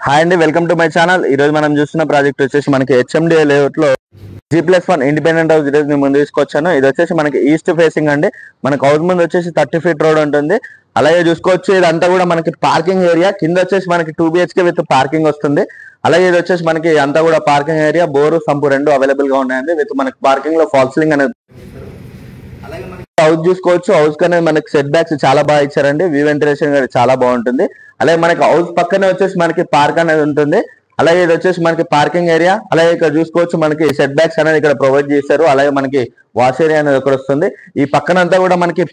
Hi అండి, welcome to my channel. ఈ రోజు మనం చూస్తున్న ప్రాజెక్ట్ వచ్చేసి మనకి హెచ్ఎండిఏ లేఅవుట్ లో G+1 ఇండిపెండెంట్ హౌస్ ఈరోజు నేను ముందు తీసుకొచ్చాను. ఇది వచ్చేసి మనకి ఈస్ట్ ఫేసింగ్ అండి. మనకు హౌస్ ముందు వచ్చేసి 30 ఫీట్ రోడ్ ఉంటుంది. అలాగే చూసుకోవచ్చు ఇదంతా కూడా మనకి పార్కింగ్ ఏరియా. కింద వచ్చేసి మనకి 2 BHK విత్ పార్కింగ్ వస్తుంది. అలాగే ఇది వచ్చేసి మనకి అంతా కూడా పార్కింగ్ ఏరియా, బోరు సంపు రెండు అవైలబుల్ గా ఉన్నాయండి. విత్ మనకి పార్కింగ్ లో ఫాల్ సీలింగ్ అనేది. హౌస్ చూసుకోవచ్చు. హౌస్ కనే మనకి సెట్ బ్యాక్స్ చాలా బాగా ఇచ్చారండి. వ్యూ వెంటిలేషన్ చాలా బాగుంటుంది. అలాగే మనకి హౌస్ పక్కనే వచ్చేసి మనకి పార్క్ అనేది ఉంటుంది. అలాగే ఇది వచ్చేసి మనకి పార్కింగ్ ఏరియా. అలాగే ఇక్కడ చూసుకోవచ్చు మనకి సెట్ బ్యాక్స్ అనేది ఇక్కడ ప్రొవైడ్ చేశారు. అలాగే మనకి వాష్ ఏరియా అనేది ఇక్కడ వస్తుంది. ఈ పక్కనంతా కూడా మనకి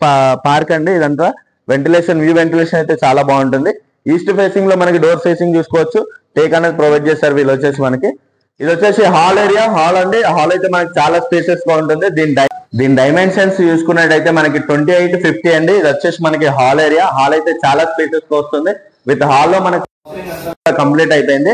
పార్క్ అండి. ఇదంతా వెంటిలేషన్, వ్యూ వెంటిలేషన్ అయితే చాలా బాగుంటుంది. ఈస్ట్ ఫేసింగ్ లో మనకి డోర్ ఫేసింగ్ చూసుకోవచ్చు. టేక్ అనేది ప్రొవైడ్ చేశారు వీళ్ళు వచ్చేసి మనకి. ఇది వచ్చేసి హాల్ ఏరియా. హాల్ అండి. హాల్ అయితే మనకి చాలా స్పేసెస్ గా ఉంటుంది. దీని డైమెన్షన్స్ చూసుకున్నట్టయితే మనకి 28-50 అండి. ఇది వచ్చేసి మనకి హాల్ ఏరియా. హాల్ అయితే చాలా స్పేసెస్ గా వస్తుంది. విత్ హాల్ లో మనకి కంప్లీట్ అయిపోయింది.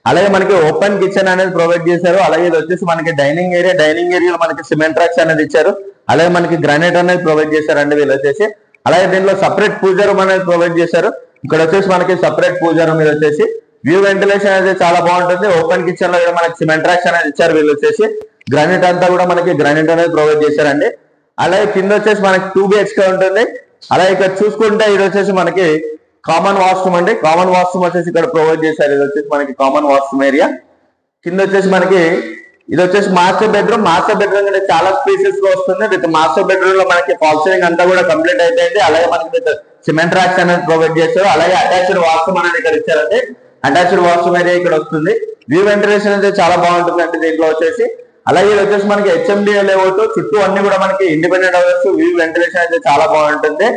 అలాగే మనకి ఓపెన్ కిచెన్ అనేది ప్రొవైడ్ చేశారు. అలాగే ఇది వచ్చేసి మనకి డైనింగ్ ఏరియా. డైనింగ్ ఏరియాలో మనకి సిమెంట్ ట్రాక్స్ అనేది ఇచ్చారు. అలాగే మనకి గ్రానైట్ అనేది ప్రొవైడ్ చేశారండి వీళ్ళు వచ్చేసి. అలాగే దీనిలో సపరేట్ పూజా రూమ్ అనేది ప్రొవైడ్ చేశారు. ఇక్కడ వచ్చేసి మనకి సపరేట్ పూజా రూమ్ మీద వచ్చేసి వ్యూ వెంటిలేషన్ అనేది చాలా బాగుంటుంది. ఓపెన్ కిచెన్ లో కూడా మనకి సిమెంట్ ట్రాక్స్ అనేది ఇచ్చారు వీళ్ళు వచ్చేసి. గ్రానైట్ అంతా కూడా మనకి గ్రానైట్ అనేది ప్రొవైడ్ చేశారండి. అలాగే కింద వచ్చేసి మనకి 2 BHK ఉంటుంది. అలాగే ఇక్కడ చూసుకుంటే ఇది వచ్చేసి మనకి కామన్ వాష్రూమ్ అండి. కామన్ వాష్రూమ్ వచ్చేసి ఇక్కడ ప్రొవైడ్ చేశారు. ఇది వచ్చేసి మనకి కామన్ వాష్రూమ్ ఏరియా. కింద వచ్చేసి మనకి ఇది వచ్చేసి మాస్టర్ బెడ్రూమ్. మాస్టర్ బెడ్రూమ్ అంటే చాలా స్పేసెస్ గా వస్తుంది. విత్ మాస్టర్ బెడ్రూమ్ లో మనకి ఫాల్ సీలింగ్ అంతా కూడా కంప్లీట్ అయిపోయింది. అలాగే మనకి విత్ సిమెంట్ ట్రాక్స్ అనేది ప్రొవైడ్ చేశారు. అలాగే అటాచ్డ్ వాష్రూమ్ అనేది ఇక్కడ ఇచ్చారండి. అటాచ్డ్ వాష్రూమ్ ఏరియా ఇక్కడ వస్తుంది. వ్యూ వెంటిలేషన్ అయితే చాలా బాగుంటుంది అండి దీంట్లో వచ్చేసి. అలాగే ఇది వచ్చేసి మనకి హెచ్ఎండిఏ లేఅవుట్. చుట్టూ అన్ని కూడా మనకి ఇండిపెండెంట్ హౌసెస్. వ్యూ వెంటిలేషన్ అయితే చాలా బాగుంటుంది.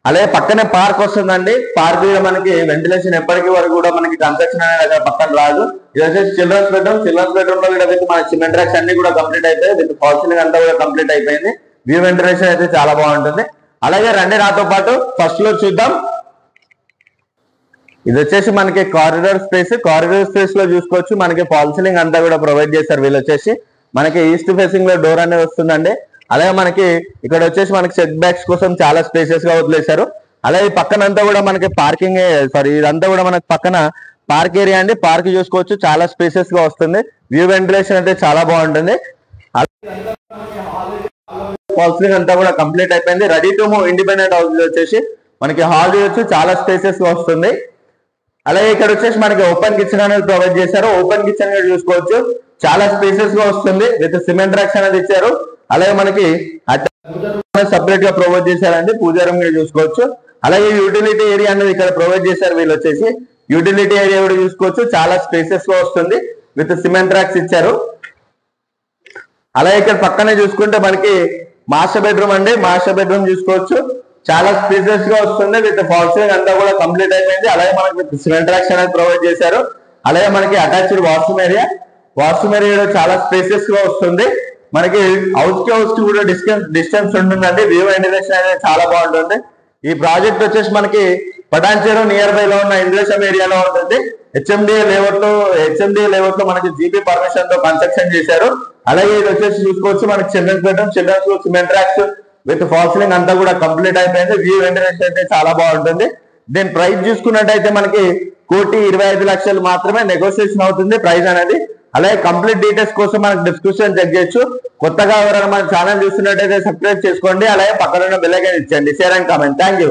అలాగే పక్కనే పార్క్ వస్తుందండి. పార్క్ మనకి వెంటిలేషన్ ఎప్పటికీ వరకు కూడా మనకి కన్స్ట్రక్షన్ అనేది పక్కన రాదు. ఇది వచ్చేసి చిల్డ్రన్స్ బెడ్రూమ్. చిల్డ్రన్స్ బెడ్రూమ్ లో కూడా మన సిమెంట్ ట్రాక్స్ అన్ని కూడా కంప్లీట్ అయిపోయి విత్ ఫాల్ సీలింగ్ అంతా కూడా కంప్లీట్ అయిపోయింది. వ్యూ వెంటిలేషన్ అయితే చాలా బాగుంటుంది. అలాగే రండి నాతో పాటు ఫస్ట్ ఫ్లోర్ చూద్దాం. ఇది వచ్చేసి మనకి కారిడార్ స్పేస్. కారిడార్ స్పేస్ లో చూసుకోవచ్చు మనకి ఫాల్ సీలింగ్ అంతా కూడా ప్రొవైడ్ చేశారు వీళ్ళు వచ్చేసి. మనకి ఈస్ట్ ఫేసింగ్ లో డోర్ అనేది వస్తుందండి. అలాగే మనకి ఇక్కడ వచ్చేసి మనకి సెట్ బ్యాక్స్ కోసం చాలా స్పేసెస్ గా వదిలేశారు. అలాగే పక్కనంతా కూడా మనకి పార్కింగ్, ఇదంతా కూడా మనకి పక్కన పార్క్ ఏరియా అండి. పార్క్ చూసుకోవచ్చు చాలా స్పేసెస్ గా వస్తుంది. వ్యూ వెంటిలేషన్ అయితే చాలా బాగుంటుంది. ఫాల్ సీలింగ్ అంతా కూడా కంప్లీట్ అయిపోయింది. Ready to move independent house వచ్చేసి మనకి హాల్ చూడొచ్చు చాలా స్పేసెస్ గా వస్తుంది. అలాగే ఇక్కడ వచ్చేసి మనకి ఓపెన్ కిచెన్ అనేది ప్రొవైడ్ చేశారు. ఓపెన్ కిచెన్ చూసుకోవచ్చు చాలా స్పేసెస్ గా వస్తుంది. విత్ సిమెంట్ ట్రాక్స్ అనేది ఇచ్చారు. అలాగే మనకి సపరేట్ గా ప్రొవైడ్ చేశారండి. పూజా రూమ్ చూసుకోవచ్చు. అలాగే యూటిలిటీ ఏరియా అనేది ఇక్కడ ప్రొవైడ్ చేశారు వీళ్ళు వచ్చేసి. యూటిలిటీ ఏరియా కూడా చూసుకోవచ్చు చాలా స్పేసెస్ గా వస్తుంది. విత్ సిమెంట్ ట్రాక్స్ ఇచ్చారు. అలాగే ఇక్కడ పక్కనే చూసుకుంటే మనకి మాస్టర్ బెడ్రూమ్ అండి. మాస్టర్ బెడ్రూమ్ చూసుకోవచ్చు చాలా స్పేసెస్ గా వస్తుంది. విత్ ఫాల్ సీలింగ్ అంతా కూడా కంప్లీట్ అయిపోయింది. అలాగే మనకి విత్ సిమెంట్ ట్రాక్స్ అనేది ప్రొవైడ్ చేశారు. అలాగే మనకి attached washroom area. Washroom area చాలా స్పేసెస్ గా వస్తుంది. మనకి హౌస్ కి కూడా డిస్టెన్స్ ఉంటుందండి. వ్యూ వెంటిలేషన్ అనేది చాలా బాగుంటుంది. ఈ ప్రాజెక్ట్ వచ్చేసి మనకి పటాన్చేరు నియర్ బై లో ఉన్న ఇంద్రేశం ఏరియాలో ఉంటుంది. హెచ్ఎండిఏ లేఅవుట్ లో మనకి జీపీ పర్మిషన్ తో కన్స్ట్రక్షన్ చేశారు. అలాగే ఇది వచ్చేసి చూసుకోవచ్చు మనకి చిల్డ్రన్స్ బెడ్రూమ్. చిల్డ్రన్స్ లో cement tracks with fall ceiling అంతా కూడా కంప్లీట్ అయిపోయింది. వ్యూ వెంటిలేషన్ అయితే చాలా బాగుంటుంది. దీని ప్రైస్ చూసుకున్నట్టయితే మనకి 1,25,00,000 మాత్రమే నెగోషియేషన్ అవుతుంది ప్రైస్ అనేది. అలాగే కంప్లీట్ డీటెయిల్స్ కోసం మనకి డిస్క్రిప్షన్ చెక్ చేయొచ్చు. కొత్తగా ఎవరైనా మన ఛానల్ చూస్తున్నట్టయితే సబ్స్క్రైబ్ చేసుకోండి. అలాగే పక్కన బెల్ ఐకాన్ ఇచ్చండి. Share and comment. Thank you.